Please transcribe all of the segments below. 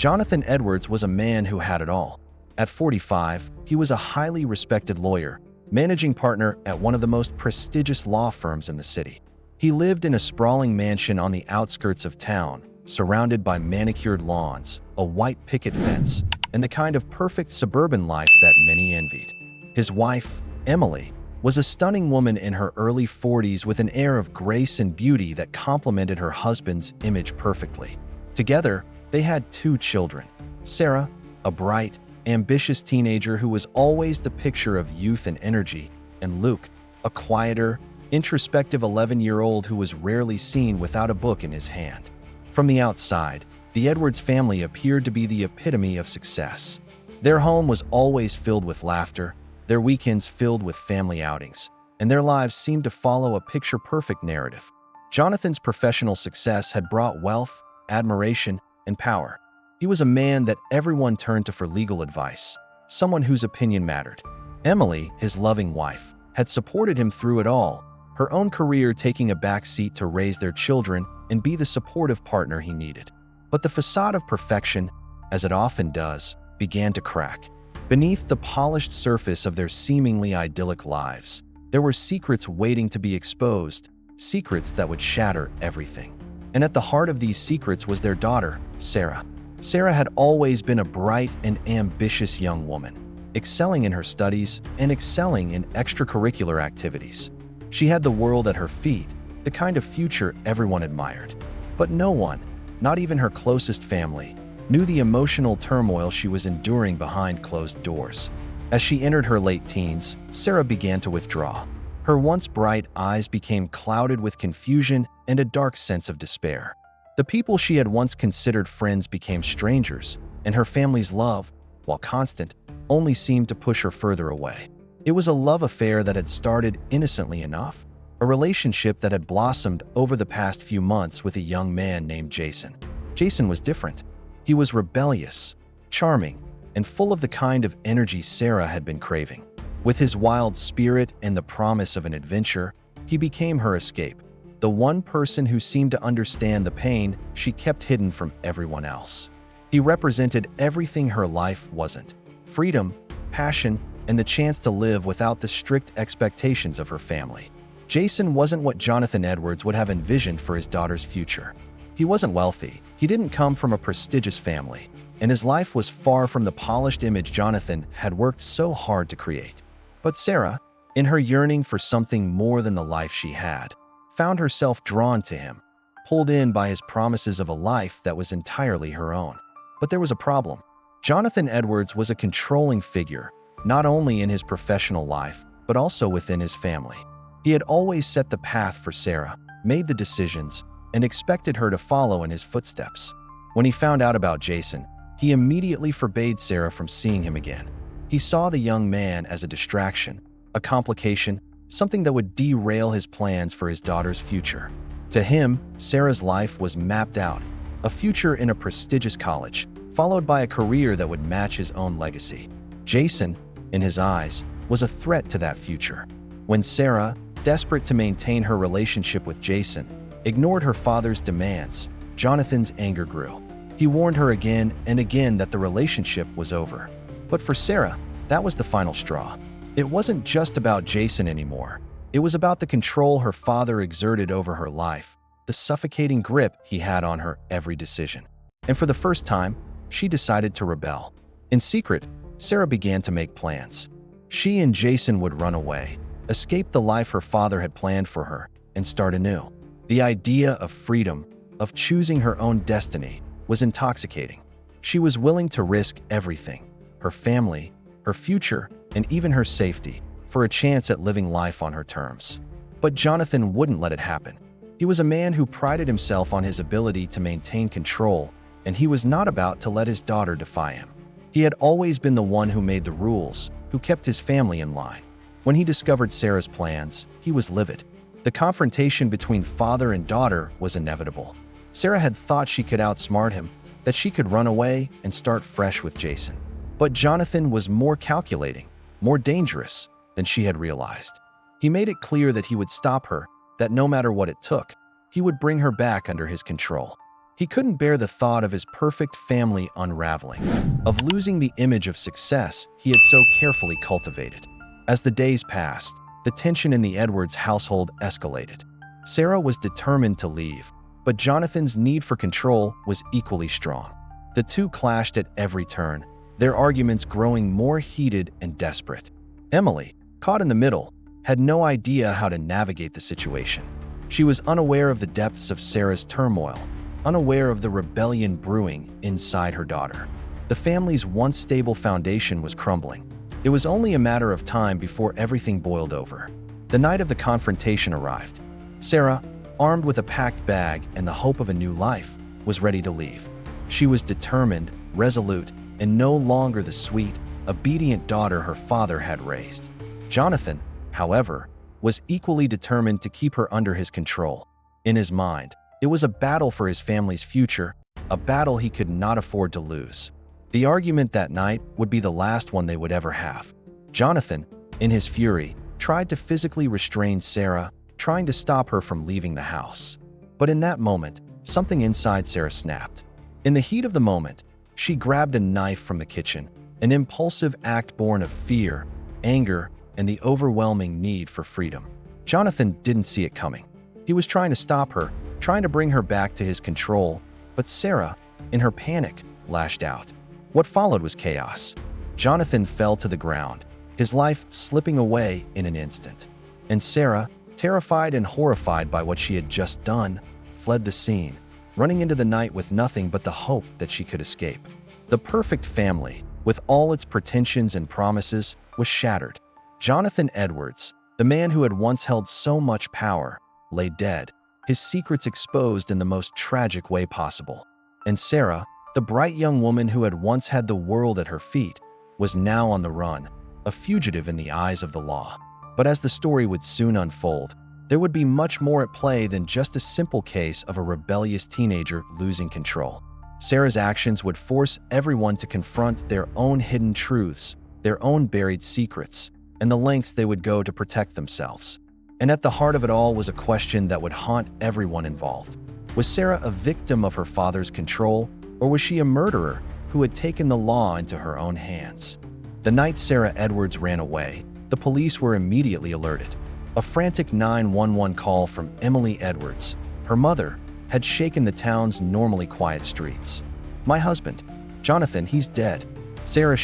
Jonathan Edwards was a man who had it all. At 45, he was a highly respected lawyer, managing partner at one of the most prestigious law firms in the city. He lived in a sprawling mansion on the outskirts of town, surrounded by manicured lawns, a white picket fence, and the kind of perfect suburban life that many envied. His wife, Emily, was a stunning woman in her early 40s with an air of grace and beauty that complemented her husband's image perfectly. Together, they had 2 children, Sarah, a bright, ambitious teenager who was always the picture of youth and energy, and Luke, a quieter, introspective 11-year-old who was rarely seen without a book in his hand. From the outside, the Edwards family appeared to be the epitome of success. Their home was always filled with laughter, their weekends filled with family outings, and their lives seemed to follow a picture-perfect narrative. Jonathan's professional success had brought wealth, admiration, and power. He was a man that everyone turned to for legal advice, someone whose opinion mattered. Emily, his loving wife, had supported him through it all, her own career taking a back seat to raise their children and be the supportive partner he needed. But the facade of perfection, as it often does, began to crack. Beneath the polished surface of their seemingly idyllic lives, there were secrets waiting to be exposed, secrets that would shatter everything. And at the heart of these secrets was their daughter, Sarah. Sarah had always been a bright and ambitious young woman, excelling in her studies and excelling in extracurricular activities. She had the world at her feet, the kind of future everyone admired. But no one, not even her closest family, knew the emotional turmoil she was enduring behind closed doors. As she entered her late teens, Sarah began to withdraw. Her once bright eyes became clouded with confusion and a dark sense of despair. The people she had once considered friends became strangers, and her family's love, while constant, only seemed to push her further away. It was a love affair that had started innocently enough, a relationship that had blossomed over the past few months with a young man named Jason. Jason was different. He was rebellious, charming, and full of the kind of energy Sarah had been craving. With his wild spirit and the promise of an adventure, he became her escape, the one person who seemed to understand the pain she kept hidden from everyone else. He represented everything her life wasn't: freedom, passion, and the chance to live without the strict expectations of her family. Jason wasn't what Jonathan Edwards would have envisioned for his daughter's future. He wasn't wealthy, he didn't come from a prestigious family, and his life was far from the polished image Jonathan had worked so hard to create. But Sarah, in her yearning for something more than the life she had, found herself drawn to him, pulled in by his promises of a life that was entirely her own. But there was a problem. Jonathan Edwards was a controlling figure, not only in his professional life, but also within his family. He had always set the path for Sarah, made the decisions, and expected her to follow in his footsteps. When he found out about Jason, he immediately forbade Sarah from seeing him again. He saw the young man as a distraction, a complication, something that would derail his plans for his daughter's future. To him, Sarah's life was mapped out, a future in a prestigious college, followed by a career that would match his own legacy. Jason, in his eyes, was a threat to that future. When Sarah, desperate to maintain her relationship with Jason, ignored her father's demands, Jonathan's anger grew. He warned her again and again that the relationship was over. But for Sarah, that was the final straw. It wasn't just about Jason anymore. It was about the control her father exerted over her life, the suffocating grip he had on her every decision. And for the first time, she decided to rebel. In secret, Sarah began to make plans. She and Jason would run away, escape the life her father had planned for her, and start anew. The idea of freedom, of choosing her own destiny, was intoxicating. She was willing to risk everything: her family, her future, and even her safety, for a chance at living life on her terms. But Jonathan wouldn't let it happen. He was a man who prided himself on his ability to maintain control, and he was not about to let his daughter defy him. He had always been the one who made the rules, who kept his family in line. When he discovered Sarah's plans, he was livid. The confrontation between father and daughter was inevitable. Sarah had thought she could outsmart him, that she could run away and start fresh with Jason. But Jonathan was more calculating, more dangerous than she had realized. He made it clear that he would stop her, that no matter what it took, he would bring her back under his control. He couldn't bear the thought of his perfect family unraveling, of losing the image of success he had so carefully cultivated. As the days passed, the tension in the Edwards household escalated. Sarah was determined to leave, but Jonathan's need for control was equally strong. The two clashed at every turn, their arguments growing more heated and desperate. Emily, caught in the middle, had no idea how to navigate the situation. She was unaware of the depths of Sarah's turmoil, unaware of the rebellion brewing inside her daughter. The family's once stable foundation was crumbling. It was only a matter of time before everything boiled over. The night of the confrontation arrived. Sarah, armed with a packed bag and the hope of a new life, was ready to leave. She was determined, resolute, and no longer the sweet, obedient daughter her father had raised. Jonathan, however, was equally determined to keep her under his control. In his mind, it was a battle for his family's future, a battle he could not afford to lose. The argument that night would be the last one they would ever have. Jonathan, in his fury, tried to physically restrain Sarah, trying to stop her from leaving the house. But in that moment, something inside Sarah snapped. In the heat of the moment, she grabbed a knife from the kitchen, an impulsive act born of fear, anger, and the overwhelming need for freedom. Jonathan didn't see it coming. He was trying to stop her, trying to bring her back to his control, but Sarah, in her panic, lashed out. What followed was chaos. Jonathan fell to the ground, his life slipping away in an instant. And Sarah, terrified and horrified by what she had just done, fled the scene, running into the night with nothing but the hope that she could escape. The perfect family, with all its pretensions and promises, was shattered. Jonathan Edwards, the man who had once held so much power, lay dead, his secrets exposed in the most tragic way possible. And Sarah, the bright young woman who had once had the world at her feet, was now on the run, a fugitive in the eyes of the law. But as the story would soon unfold, there would be much more at play than just a simple case of a rebellious teenager losing control. Sarah's actions would force everyone to confront their own hidden truths, their own buried secrets, and the lengths they would go to protect themselves. And at the heart of it all was a question that would haunt everyone involved. Was Sarah a victim of her father's control, or was she a murderer who had taken the law into her own hands? The night Sarah Edwards ran away, the police were immediately alerted. A frantic 911 call from Emily Edwards, her mother, had shaken the town's normally quiet streets. "My husband, Jonathan, he's dead. Sarah,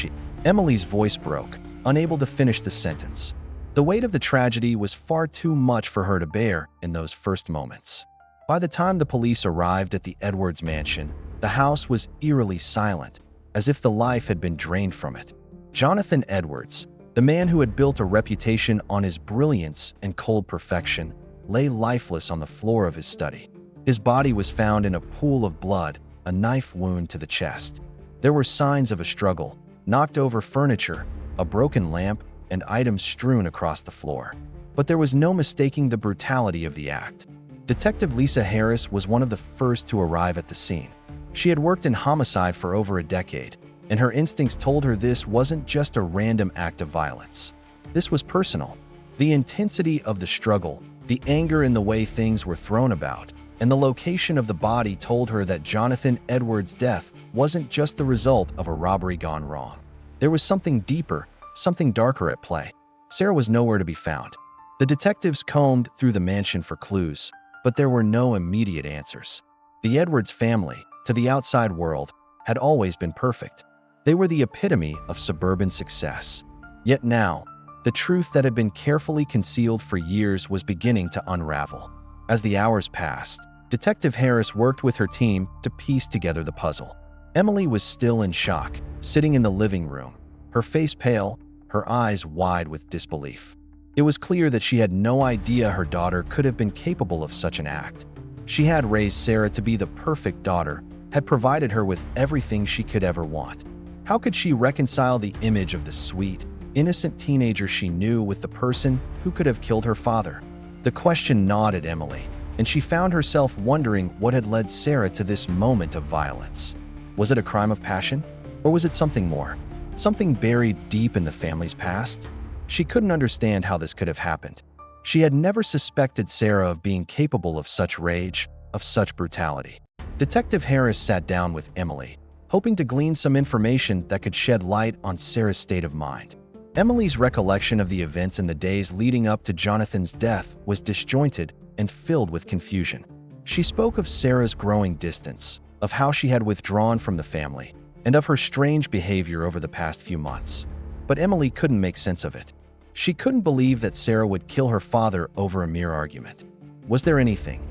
Emily's voice broke, unable to finish the sentence. The weight of the tragedy was far too much for her to bear in those first moments. By the time the police arrived at the Edwards mansion, the house was eerily silent, as if the life had been drained from it. Jonathan Edwards, the man who had built a reputation on his brilliance and cold perfection, lay lifeless on the floor of his study. His body was found in a pool of blood, a knife wound to the chest. There were signs of a struggle, knocked over furniture, a broken lamp, and items strewn across the floor. But there was no mistaking the brutality of the act. Detective Lisa Harris was one of the first to arrive at the scene. She had worked in homicide for over a decade, and her instincts told her this wasn't just a random act of violence. This was personal. The intensity of the struggle, the anger in the way things were thrown about, and the location of the body told her that Jonathan Edwards' death wasn't just the result of a robbery gone wrong. There was something deeper, something darker at play. Sarah was nowhere to be found. The detectives combed through the mansion for clues, but there were no immediate answers. The Edwards family, to the outside world, had always been perfect. They were the epitome of suburban success. Yet now, the truth that had been carefully concealed for years was beginning to unravel. As the hours passed, Detective Harris worked with her team to piece together the puzzle. Emily was still in shock, sitting in the living room, her face pale, her eyes wide with disbelief. It was clear that she had no idea her daughter could have been capable of such an act. She had raised Sarah to be the perfect daughter, had provided her with everything she could ever want. How could she reconcile the image of the sweet, innocent teenager she knew with the person who could have killed her father? The question gnawed at Emily, and she found herself wondering what had led Sarah to this moment of violence. Was it a crime of passion? Or was it something more? Something buried deep in the family's past? She couldn't understand how this could have happened. She had never suspected Sarah of being capable of such rage, of such brutality. Detective Harris sat down with Emily, hoping to glean some information that could shed light on Sarah's state of mind. Emily's recollection of the events in the days leading up to Jonathan's death was disjointed and filled with confusion. She spoke of Sarah's growing distance, of how she had withdrawn from the family, and of her strange behavior over the past few months. But Emily couldn't make sense of it. She couldn't believe that Sarah would kill her father over a mere argument. Was there anything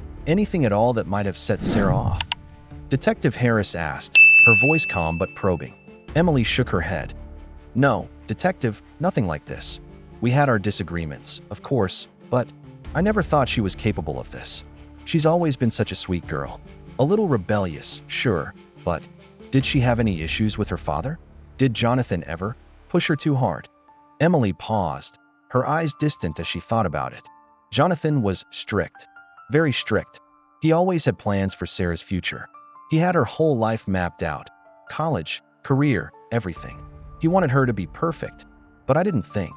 at all that might have set Sarah off? Detective Harris asked, her voice calm but probing. Emily shook her head. No, Detective, nothing like this. We had our disagreements, of course, but I never thought she was capable of this. She's always been such a sweet girl. A little rebellious, sure, but did she have any issues with her father? Did Jonathan ever push her too hard? Emily paused, her eyes distant as she thought about it. Jonathan was strict, very strict. He always had plans for Sarah's future. He had her whole life mapped out. College, career, everything. He wanted her to be perfect. But I didn't think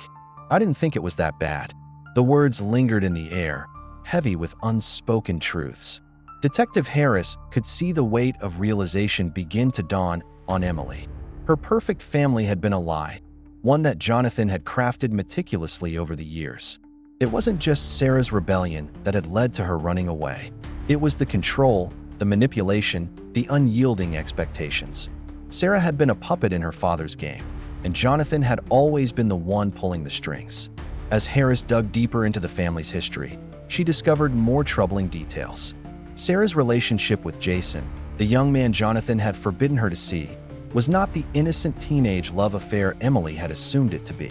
it was that bad. The words lingered in the air, heavy with unspoken truths. Detective Harris could see the weight of realization begin to dawn on Emily. Her perfect family had been a lie, one that Jonathan had crafted meticulously over the years. It wasn't just Sarah's rebellion that had led to her running away. It was the control, the manipulation, the unyielding expectations. Sarah had been a puppet in her father's game, and Jonathan had always been the one pulling the strings. As Harris dug deeper into the family's history, she discovered more troubling details. Sarah's relationship with Jason, the young man Jonathan had forbidden her to see, was not the innocent teenage love affair Emily had assumed it to be.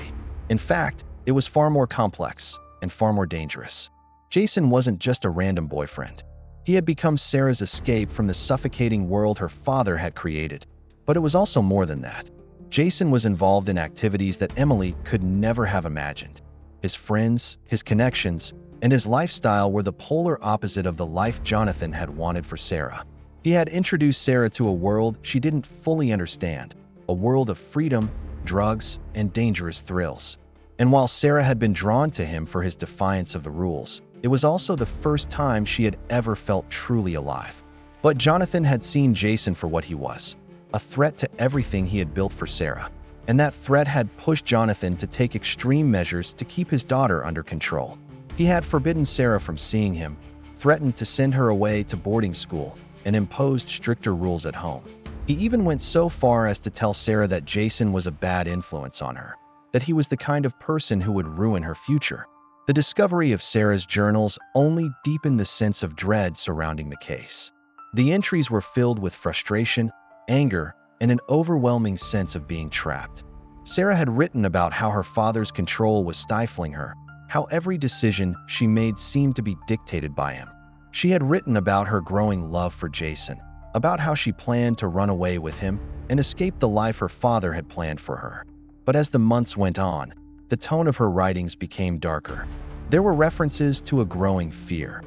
In fact, it was far more complex and far more dangerous. Jason wasn't just a random boyfriend. He had become Sarah's escape from the suffocating world her father had created. But it was also more than that. Jason was involved in activities that Emily could never have imagined. His friends, his connections, and his lifestyle were the polar opposite of the life Jonathan had wanted for Sarah. He had introduced Sarah to a world she didn't fully understand, a world of freedom, drugs, and dangerous thrills. And while Sarah had been drawn to him for his defiance of the rules, it was also the first time she had ever felt truly alive. But Jonathan had seen Jason for what he was, a threat to everything he had built for Sarah. And that threat had pushed Jonathan to take extreme measures to keep his daughter under control. He had forbidden Sarah from seeing him, threatened to send her away to boarding school, and imposed stricter rules at home. He even went so far as to tell Sarah that Jason was a bad influence on her, that he was the kind of person who would ruin her future. The discovery of Sarah's journals only deepened the sense of dread surrounding the case. The entries were filled with frustration, anger, and an overwhelming sense of being trapped. Sarah had written about how her father's control was stifling her, how every decision she made seemed to be dictated by him. She had written about her growing love for Jason, about how she planned to run away with him and escape the life her father had planned for her. But as the months went on, the tone of her writings became darker. There were references to a growing fear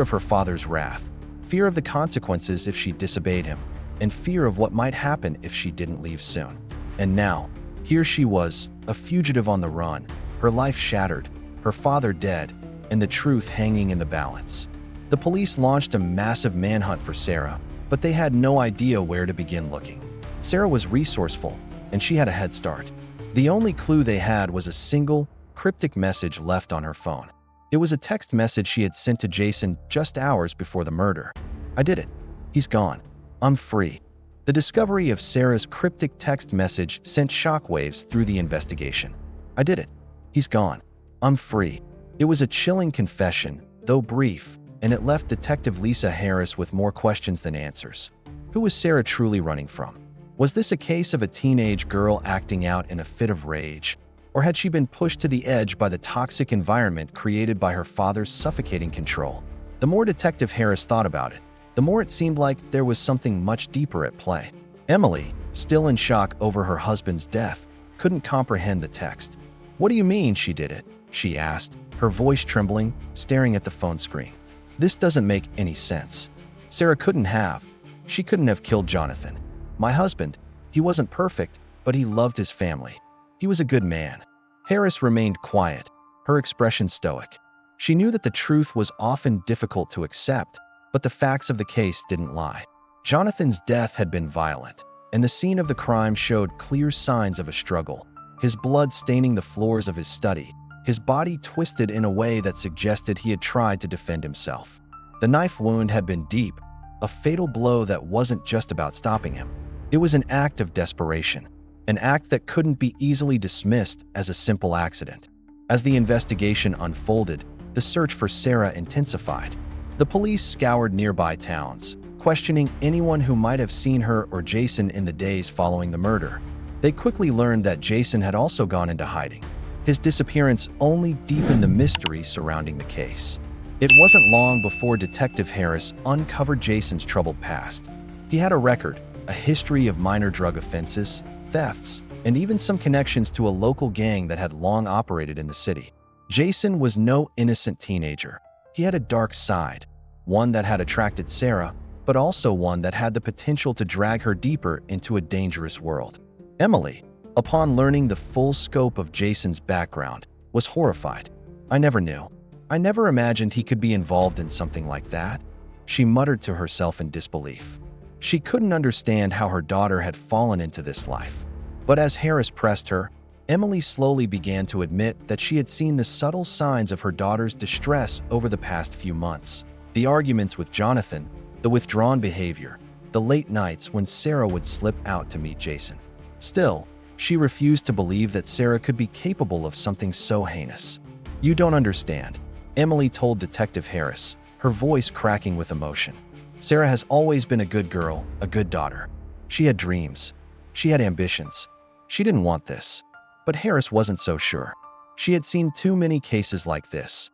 of her father's wrath, fear of the consequences if she disobeyed him, and fear of what might happen if she didn't leave soon. And now, here she was, a fugitive on the run, her life shattered, her father dead, and the truth hanging in the balance. The police launched a massive manhunt for Sarah, but they had no idea where to begin looking. Sarah was resourceful, and she had a head start. The only clue they had was a single, cryptic message left on her phone. It was a text message she had sent to Jason just hours before the murder. "I did it. He's gone. I'm free." The discovery of Sarah's cryptic text message sent shockwaves through the investigation. "I did it. He's gone. I'm free." It was a chilling confession, though brief, and it left Detective Lisa Harris with more questions than answers. Who was Sarah truly running from? Was this a case of a teenage girl acting out in a fit of rage? Or had she been pushed to the edge by the toxic environment created by her father's suffocating control? The more Detective Harris thought about it, the more it seemed like there was something much deeper at play. Emily, still in shock over her husband's death, couldn't comprehend the text. "What do you mean she did it?" she asked, her voice trembling, staring at the phone screen. "This doesn't make any sense. Sarah couldn't have. She couldn't have killed Jonathan. My husband, he wasn't perfect, but he loved his family. He was a good man." Harris remained quiet, her expression stoic. She knew that the truth was often difficult to accept, but the facts of the case didn't lie. Jonathan's death had been violent, and the scene of the crime showed clear signs of a struggle. His blood staining the floors of his study, his body twisted in a way that suggested he had tried to defend himself. The knife wound had been deep, a fatal blow that wasn't just about stopping him. It was an act of desperation, an act that couldn't be easily dismissed as a simple accident. As the investigation unfolded, the search for Sarah intensified. The police scoured nearby towns, questioning anyone who might have seen her or Jason in the days following the murder. They quickly learned that Jason had also gone into hiding. His disappearance only deepened the mystery surrounding the case. It wasn't long before Detective Harris uncovered Jason's troubled past. He had a record, a history of minor drug offenses, thefts, and even some connections to a local gang that had long operated in the city. Jason was no innocent teenager. He had a dark side, one that had attracted Sarah, but also one that had the potential to drag her deeper into a dangerous world. Emily, upon learning the full scope of Jason's background, was horrified. "I never knew. I never imagined he could be involved in something like that," she muttered to herself in disbelief. She couldn't understand how her daughter had fallen into this life. But as Harris pressed her, Emily slowly began to admit that she had seen the subtle signs of her daughter's distress over the past few months. The arguments with Jonathan, the withdrawn behavior, the late nights when Sarah would slip out to meet Jason. Still, she refused to believe that Sarah could be capable of something so heinous. "You don't understand," Emily told Detective Harris, her voice cracking with emotion. "Sarah has always been a good girl, a good daughter. She had dreams. She had ambitions. She didn't want this." But Harris wasn't so sure. She had seen too many cases like this.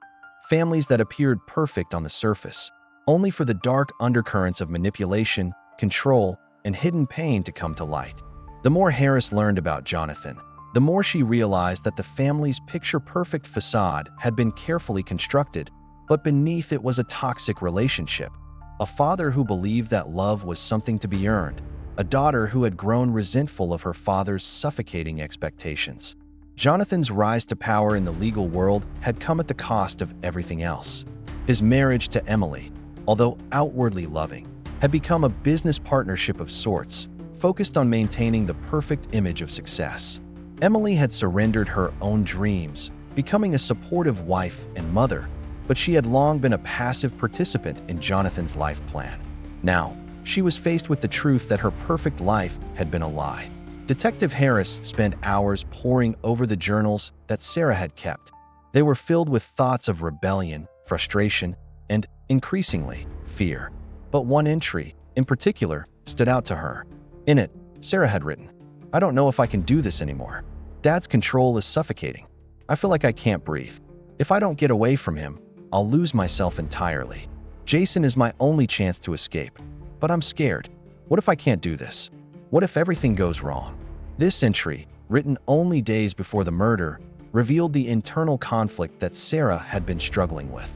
Families that appeared perfect on the surface, only for the dark undercurrents of manipulation, control, and hidden pain to come to light. The more Harris learned about Jonathan, the more she realized that the family's picture-perfect facade had been carefully constructed, but beneath it was a toxic relationship. A father who believed that love was something to be earned, a daughter who had grown resentful of her father's suffocating expectations. Jonathan's rise to power in the legal world had come at the cost of everything else. His marriage to Emily, although outwardly loving, had become a business partnership of sorts, focused on maintaining the perfect image of success. Emily had surrendered her own dreams, becoming a supportive wife and mother, but she had long been a passive participant in Jonathan's life plan. Now, she was faced with the truth that her perfect life had been a lie. Detective Harris spent hours poring over the journals that Sarah had kept. They were filled with thoughts of rebellion, frustration, and, increasingly, fear. But one entry, in particular, stood out to her. In it, Sarah had written, "I don't know if I can do this anymore. Dad's control is suffocating. I feel like I can't breathe. If I don't get away from him, I'll lose myself entirely. Jason is my only chance to escape. But I'm scared. What if I can't do this? What if everything goes wrong?" This entry, written only days before the murder, revealed the internal conflict that Sarah had been struggling with.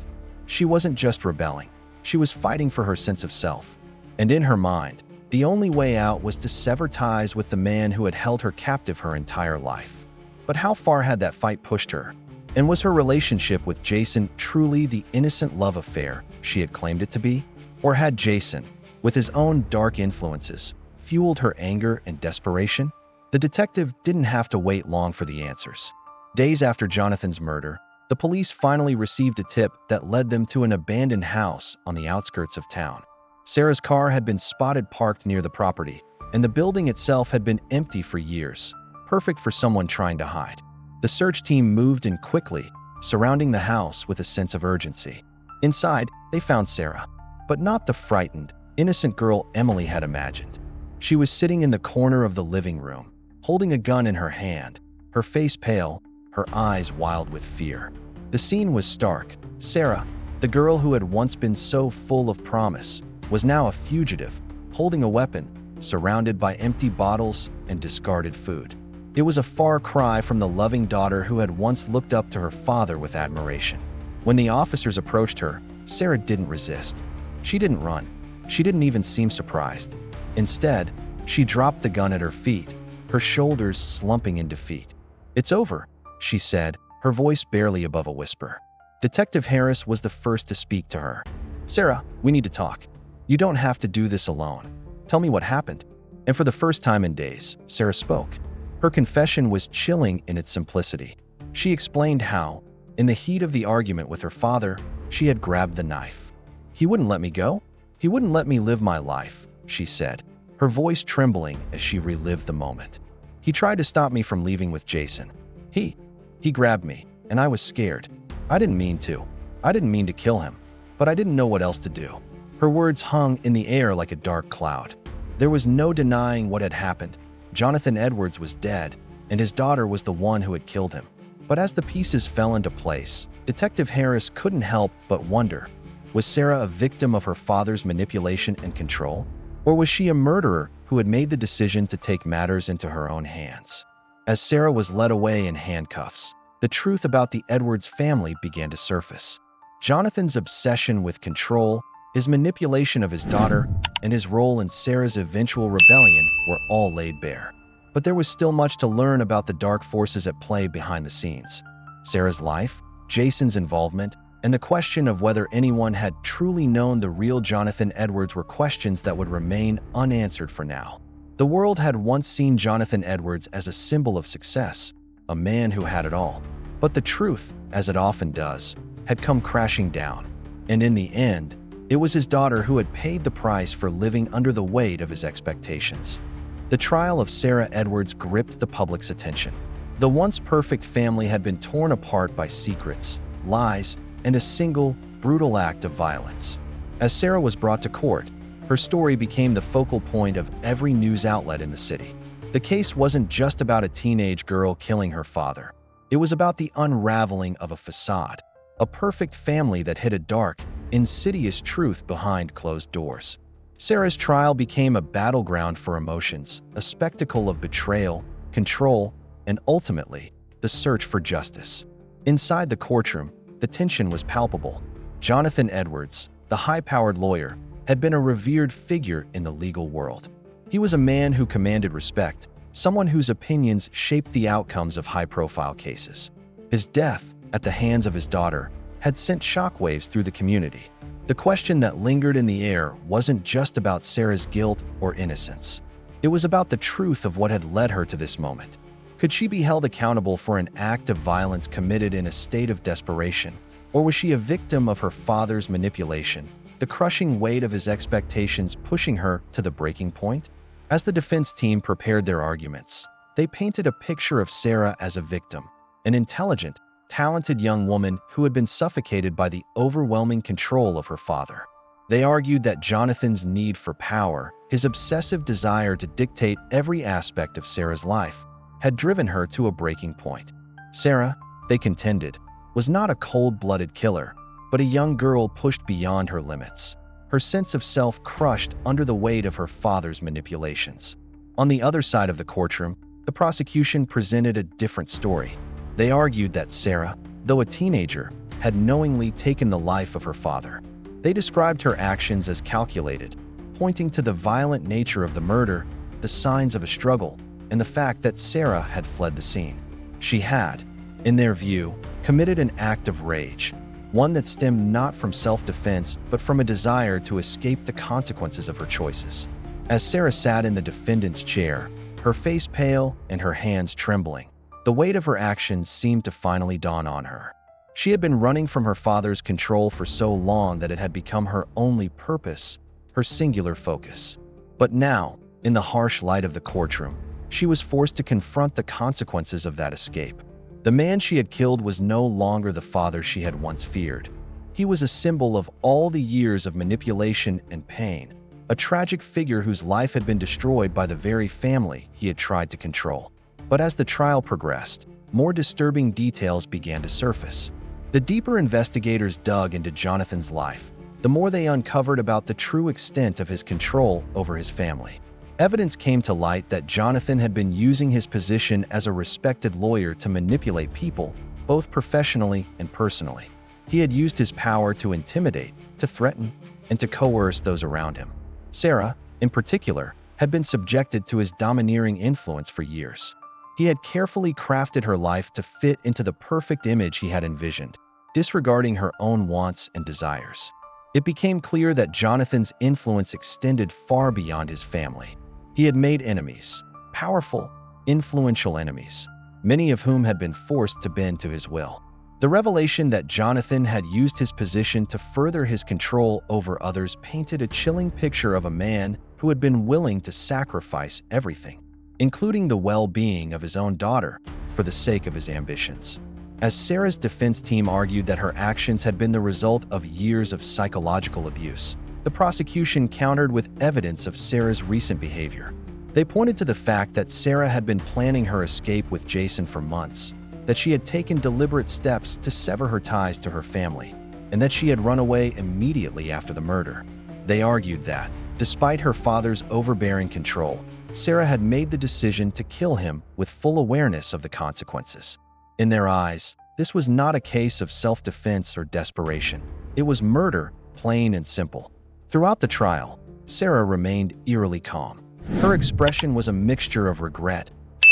She wasn't just rebelling. She was fighting for her sense of self. And in her mind, the only way out was to sever ties with the man who had held her captive her entire life. But how far had that fight pushed her? And was her relationship with Jason truly the innocent love affair she had claimed it to be? Or had Jason, with his own dark influences, fueled her anger and desperation? The detective didn't have to wait long for the answers. Days after Jonathan's murder, the police finally received a tip that led them to an abandoned house on the outskirts of town. Sarah's car had been spotted parked near the property, and the building itself had been empty for years, perfect for someone trying to hide. The search team moved in quickly, surrounding the house with a sense of urgency. Inside, they found Sarah, but not the frightened, innocent girl Emily had imagined. She was sitting in the corner of the living room, holding a gun in her hand, her face pale, her eyes wild with fear. The scene was stark. Sarah, the girl who had once been so full of promise, was now a fugitive, holding a weapon, surrounded by empty bottles and discarded food. It was a far cry from the loving daughter who had once looked up to her father with admiration. When the officers approached her, Sarah didn't resist. She didn't run. She didn't even seem surprised. Instead, she dropped the gun at her feet, her shoulders slumping in defeat. "It's over," she said, her voice barely above a whisper. Detective Harris was the first to speak to her. "Sarah, we need to talk. You don't have to do this alone." Tell me what happened." And for the first time in days, Sarah spoke. Her confession was chilling in its simplicity. She explained how, in the heat of the argument with her father, she had grabbed the knife. "He wouldn't let me go. He wouldn't let me live my life," she said, her voice trembling as she relived the moment. "He tried to stop me from leaving with Jason. He grabbed me, and I was scared. I didn't mean to. I didn't mean to kill him, but I didn't know what else to do." Her words hung in the air like a dark cloud. There was no denying what had happened. Jonathan Edwards was dead, and his daughter was the one who had killed him. But as the pieces fell into place, Detective Harris couldn't help but wonder, was Sarah a victim of her father's manipulation and control? Or was she a murderer who had made the decision to take matters into her own hands? As Sarah was led away in handcuffs, the truth about the Edwards family began to surface. Jonathan's obsession with control, his manipulation of his daughter, and his role in Sarah's eventual rebellion were all laid bare. But there was still much to learn about the dark forces at play behind the scenes. Sarah's life, Jason's involvement, and the question of whether anyone had truly known the real Jonathan Edwards were questions that would remain unanswered for now. The world had once seen Jonathan Edwards as a symbol of success, a man who had it all. But the truth, as it often does, had come crashing down. And in the end, it was his daughter who had paid the price for living under the weight of his expectations. The trial of Sarah Edwards gripped the public's attention. The once perfect family had been torn apart by secrets, lies, and a single, brutal act of violence. As Sarah was brought to court, her story became the focal point of every news outlet in the city. The case wasn't just about a teenage girl killing her father. It was about the unraveling of a facade, a perfect family that hid a dark, insidious truth behind closed doors. Sarah's trial became a battleground for emotions, a spectacle of betrayal, control, and ultimately, the search for justice. Inside the courtroom, the tension was palpable. Jonathan Edwards, the high-powered lawyer, had been a revered figure in the legal world. He was a man who commanded respect, someone whose opinions shaped the outcomes of high-profile cases. His death, at the hands of his daughter, had sent shockwaves through the community. The question that lingered in the air wasn't just about Sarah's guilt or innocence. It was about the truth of what had led her to this moment. Could she be held accountable for an act of violence committed in a state of desperation? Or was she a victim of her father's manipulation, the crushing weight of his expectations pushing her to the breaking point? As the defense team prepared their arguments, they painted a picture of Sarah as a victim, an intelligent, talented young woman who had been suffocated by the overwhelming control of her father. They argued that Jonathan's need for power, his obsessive desire to dictate every aspect of Sarah's life, had driven her to a breaking point. Sarah, they contended, was not a cold-blooded killer, but a young girl pushed beyond her limits, her sense of self crushed under the weight of her father's manipulations. On the other side of the courtroom, the prosecution presented a different story. They argued that Sarah, though a teenager, had knowingly taken the life of her father. They described her actions as calculated, pointing to the violent nature of the murder, the signs of a struggle, and the fact that Sarah had fled the scene. She had, in their view, committed an act of rage, one that stemmed not from self-defense but from a desire to escape the consequences of her choices. As Sarah sat in the defendant's chair, her face pale and her hands trembling, the weight of her actions seemed to finally dawn on her. She had been running from her father's control for so long that it had become her only purpose, her singular focus. But now, in the harsh light of the courtroom, she was forced to confront the consequences of that escape. The man she had killed was no longer the father she had once feared. He was a symbol of all the years of manipulation and pain, a tragic figure whose life had been destroyed by the very family he had tried to control. But as the trial progressed, more disturbing details began to surface. The deeper investigators dug into Jonathan's life, the more they uncovered about the true extent of his control over his family. Evidence came to light that Jonathan had been using his position as a respected lawyer to manipulate people, both professionally and personally. He had used his power to intimidate, to threaten, and to coerce those around him. Sarah, in particular, had been subjected to his domineering influence for years. He had carefully crafted her life to fit into the perfect image he had envisioned, disregarding her own wants and desires. It became clear that Jonathan's influence extended far beyond his family. He had made enemies, powerful, influential enemies, many of whom had been forced to bend to his will. The revelation that Jonathan had used his position to further his control over others painted a chilling picture of a man who had been willing to sacrifice everything, including the well-being of his own daughter, for the sake of his ambitions. As Sarah's defense team argued that her actions had been the result of years of psychological abuse, the prosecution countered with evidence of Sarah's recent behavior. They pointed to the fact that Sarah had been planning her escape with Jason for months, that she had taken deliberate steps to sever her ties to her family, and that she had run away immediately after the murder. They argued that, despite her father's overbearing control, Sarah had made the decision to kill him with full awareness of the consequences. In their eyes, this was not a case of self-defense or desperation. It was murder, plain and simple. Throughout the trial, Sarah remained eerily calm. Her expression was a mixture of regret,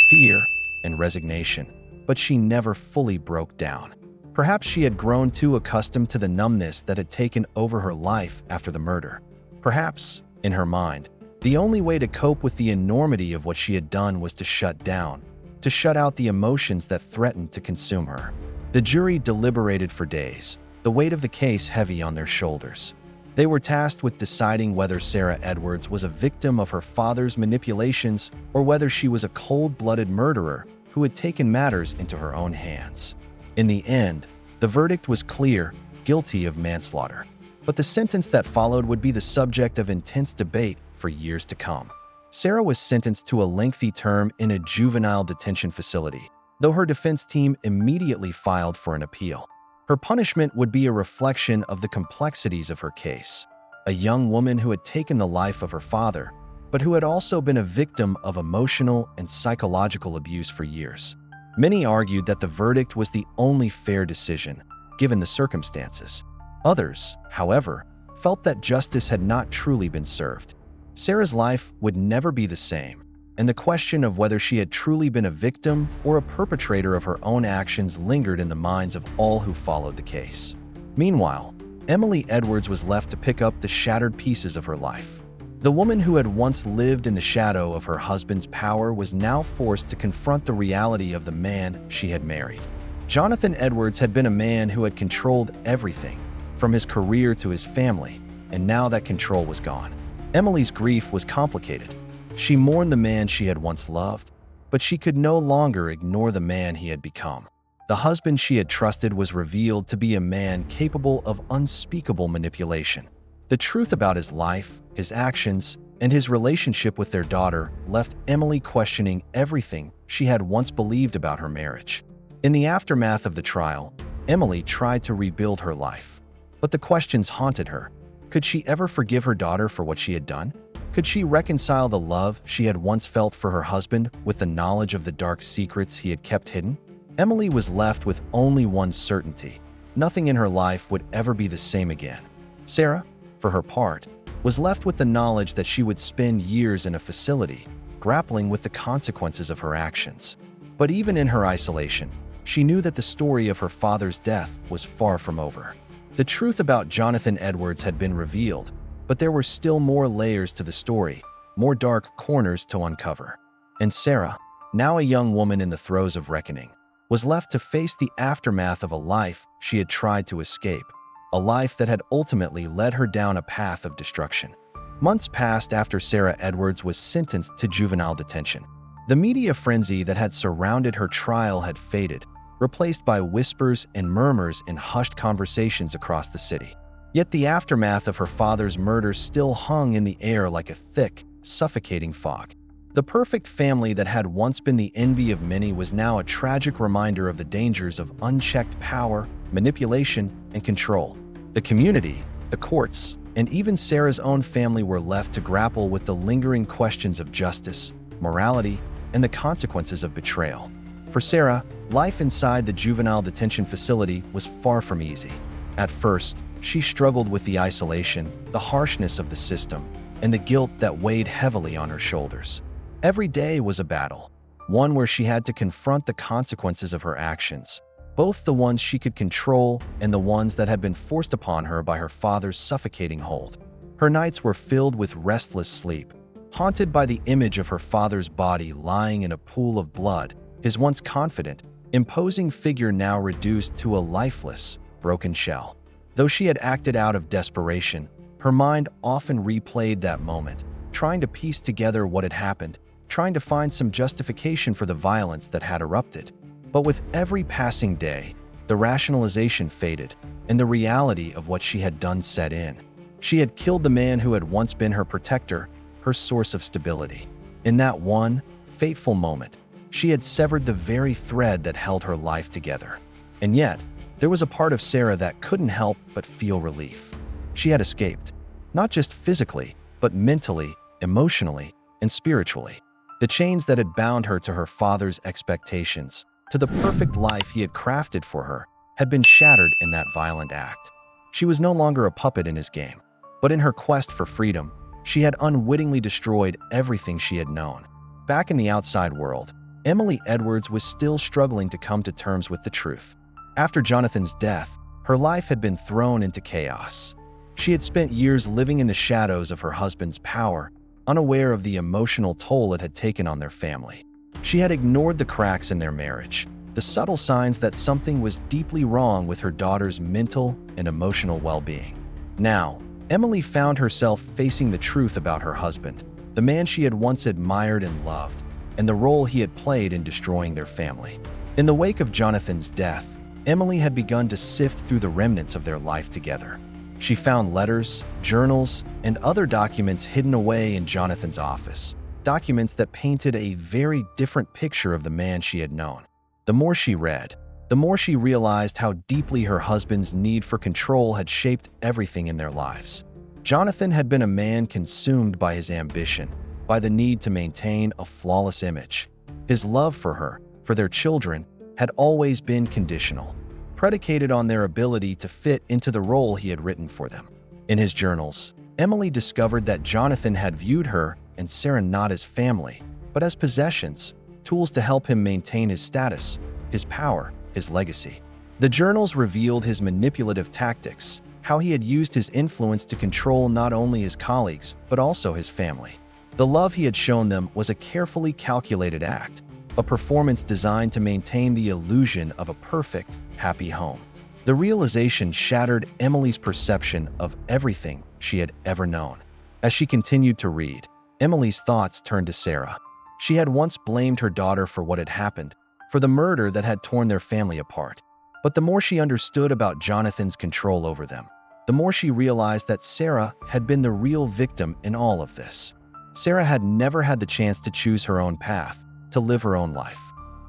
fear, and resignation, but she never fully broke down. Perhaps she had grown too accustomed to the numbness that had taken over her life after the murder. Perhaps, in her mind, the only way to cope with the enormity of what she had done was to shut down, to shut out the emotions that threatened to consume her. The jury deliberated for days, the weight of the case heavy on their shoulders. They were tasked with deciding whether Sarah Edwards was a victim of her father's manipulations or whether she was a cold-blooded murderer who had taken matters into her own hands. In the end, the verdict was clear: guilty of manslaughter. But the sentence that followed would be the subject of intense debate for years to come. Sarah was sentenced to a lengthy term in a juvenile detention facility, though her defense team immediately filed for an appeal. Her punishment would be a reflection of the complexities of her case. A young woman who had taken the life of her father, but who had also been a victim of emotional and psychological abuse for years. Many argued that the verdict was the only fair decision, given the circumstances. Others, however, felt that justice had not truly been served. Sarah's life would never be the same, and the question of whether she had truly been a victim or a perpetrator of her own actions lingered in the minds of all who followed the case. Meanwhile, Emily Edwards was left to pick up the shattered pieces of her life. The woman who had once lived in the shadow of her husband's power was now forced to confront the reality of the man she had married. Jonathan Edwards had been a man who had controlled everything, from his career to his family, and now that control was gone. Emily's grief was complicated. She mourned the man she had once loved, but she could no longer ignore the man he had become. The husband she had trusted was revealed to be a man capable of unspeakable manipulation. The truth about his life, his actions, and his relationship with their daughter left Emily questioning everything she had once believed about her marriage. In the aftermath of the trial, Emily tried to rebuild her life, but the questions haunted her. Could she ever forgive her daughter for what she had done? Could she reconcile the love she had once felt for her husband with the knowledge of the dark secrets he had kept hidden? Emily was left with only one certainty: nothing in her life would ever be the same again. Sarah, for her part, was left with the knowledge that she would spend years in a facility, grappling with the consequences of her actions. But even in her isolation, she knew that the story of her father's death was far from over. The truth about Jonathan Edwards had been revealed, but there were still more layers to the story, more dark corners to uncover. And Sarah, now a young woman in the throes of reckoning, was left to face the aftermath of a life she had tried to escape, a life that had ultimately led her down a path of destruction. Months passed after Sarah Edwards was sentenced to juvenile detention. The media frenzy that had surrounded her trial had faded, replaced by whispers and murmurs in hushed conversations across the city. Yet the aftermath of her father's murder still hung in the air like a thick, suffocating fog. The perfect family that had once been the envy of many was now a tragic reminder of the dangers of unchecked power, manipulation, and control. The community, the courts, and even Sarah's own family were left to grapple with the lingering questions of justice, morality, and the consequences of betrayal. For Sarah, life inside the juvenile detention facility was far from easy. At first, she struggled with the isolation, the harshness of the system, and the guilt that weighed heavily on her shoulders. Every day was a battle, one where she had to confront the consequences of her actions, both the ones she could control and the ones that had been forced upon her by her father's suffocating hold. Her nights were filled with restless sleep, haunted by the image of her father's body lying in a pool of blood, his once confident, imposing figure now reduced to a lifeless, broken shell. Though she had acted out of desperation, her mind often replayed that moment, trying to piece together what had happened, trying to find some justification for the violence that had erupted. But with every passing day, the rationalization faded, and the reality of what she had done set in. She had killed the man who had once been her protector, her source of stability. In that one fateful moment, she had severed the very thread that held her life together. And yet, there was a part of Sarah that couldn't help but feel relief. She had escaped, not just physically, but mentally, emotionally, and spiritually. The chains that had bound her to her father's expectations, to the perfect life he had crafted for her, had been shattered in that violent act. She was no longer a puppet in his game, but in her quest for freedom, she had unwittingly destroyed everything she had known. Back in the outside world, Emily Edwards was still struggling to come to terms with the truth. After Jonathan's death, her life had been thrown into chaos. She had spent years living in the shadows of her husband's power, unaware of the emotional toll it had taken on their family. She had ignored the cracks in their marriage, the subtle signs that something was deeply wrong with her daughter's mental and emotional well-being. Now, Emily found herself facing the truth about her husband, the man she had once admired and loved, and the role he had played in destroying their family. In the wake of Jonathan's death, Emily had begun to sift through the remnants of their life together. She found letters, journals, and other documents hidden away in Jonathan's office, documents that painted a very different picture of the man she had known. The more she read, the more she realized how deeply her husband's need for control had shaped everything in their lives. Jonathan had been a man consumed by his ambition, by the need to maintain a flawless image. His love for her, for their children, had always been conditional, predicated on their ability to fit into the role he had written for them. In his journals, Emily discovered that Jonathan had viewed her and Sarah not as family, but as possessions, tools to help him maintain his status, his power, his legacy. The journals revealed his manipulative tactics, how he had used his influence to control not only his colleagues, but also his family. The love he had shown them was a carefully calculated act, a performance designed to maintain the illusion of a perfect, happy home. The realization shattered Emily's perception of everything she had ever known. As she continued to read, Emily's thoughts turned to Sarah. She had once blamed her daughter for what had happened, for the murder that had torn their family apart. But the more she understood about Jonathan's control over them, the more she realized that Sarah had been the real victim in all of this. Sarah had never had the chance to choose her own path, to live her own life.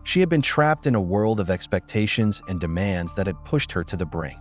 She had been trapped in a world of expectations and demands that had pushed her to the brink.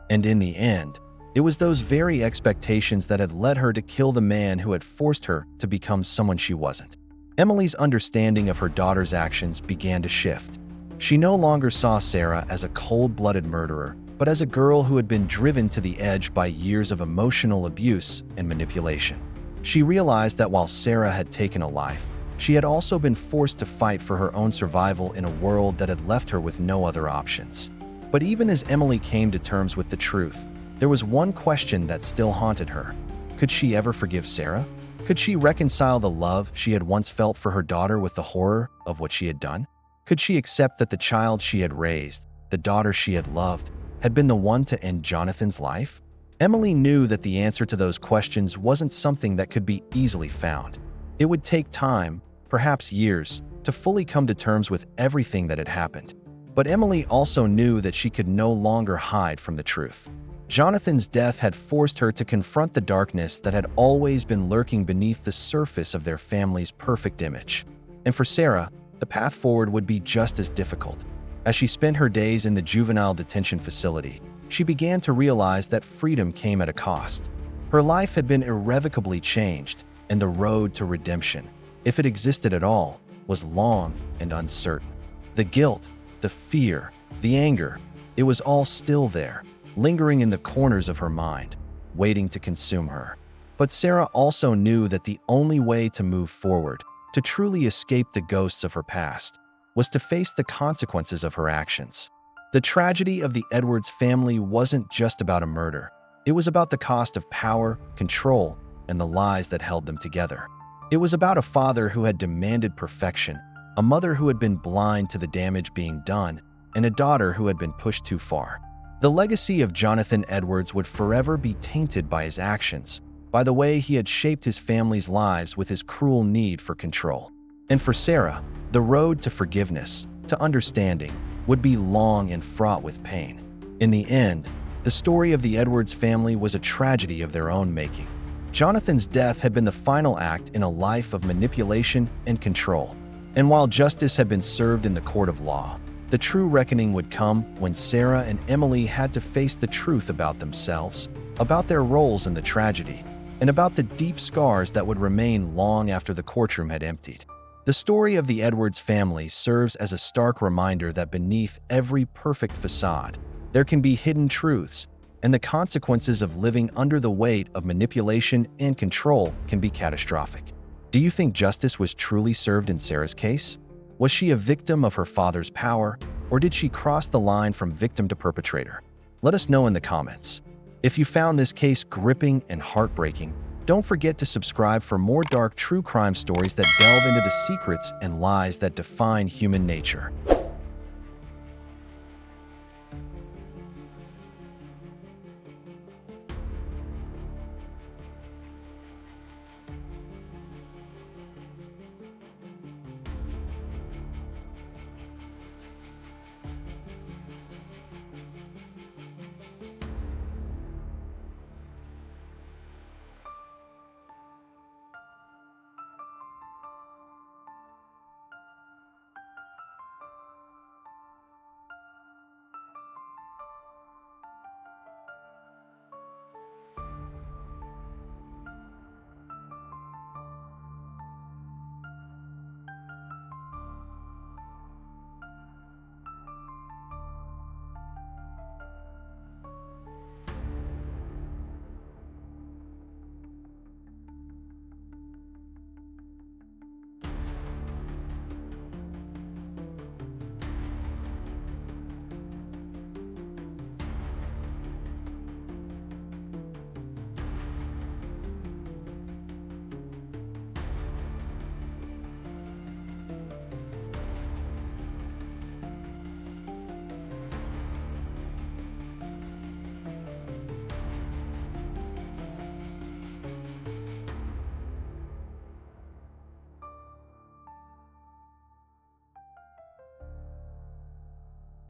And in the end, it was those very expectations that had led her to kill the man who had forced her to become someone she wasn't. Emily's understanding of her daughter's actions began to shift. She no longer saw Sarah as a cold-blooded murderer, but as a girl who had been driven to the edge by years of emotional abuse and manipulation. She realized that while Sarah had taken a life, she had also been forced to fight for her own survival in a world that had left her with no other options. But even as Emily came to terms with the truth, there was one question that still haunted her. Could she ever forgive Sarah? Could she reconcile the love she had once felt for her daughter with the horror of what she had done? Could she accept that the child she had raised, the daughter she had loved, had been the one to end Jonathan's life? Emily knew that the answer to those questions wasn't something that could be easily found. It would take time, perhaps years, to fully come to terms with everything that had happened. But Emily also knew that she could no longer hide from the truth. Jonathan's death had forced her to confront the darkness that had always been lurking beneath the surface of their family's perfect image. And for Sarah, the path forward would be just as difficult. As she spent her days in the juvenile detention facility, she began to realize that freedom came at a cost. Her life had been irrevocably changed, and the road to redemption, if it existed at all, was long and uncertain. The guilt, the fear, the anger, it was all still there, lingering in the corners of her mind, waiting to consume her. But Sarah also knew that the only way to move forward, to truly escape the ghosts of her past, was to face the consequences of her actions. The tragedy of the Edwards family wasn't just about a murder. It was about the cost of power, control, and the lies that held them together. It was about a father who had demanded perfection, a mother who had been blind to the damage being done, and a daughter who had been pushed too far. The legacy of Jonathan Edwards would forever be tainted by his actions, by the way he had shaped his family's lives with his cruel need for control. And for Sarah, the road to forgiveness, to understanding, would be long and fraught with pain. In the end, the story of the Edwards family was a tragedy of their own making. Jonathan's death had been the final act in a life of manipulation and control. And while justice had been served in the court of law, the true reckoning would come when Sarah and Emily had to face the truth about themselves, about their roles in the tragedy, and about the deep scars that would remain long after the courtroom had emptied. The story of the Edwards family serves as a stark reminder that beneath every perfect facade, there can be hidden truths, and the consequences of living under the weight of manipulation and control can be catastrophic. Do you think justice was truly served in Sarah's case? Was she a victim of her father's power, or did she cross the line from victim to perpetrator? Let us know in the comments. If you found this case gripping and heartbreaking, don't forget to subscribe for more dark true crime stories that delve into the secrets and lies that define human nature.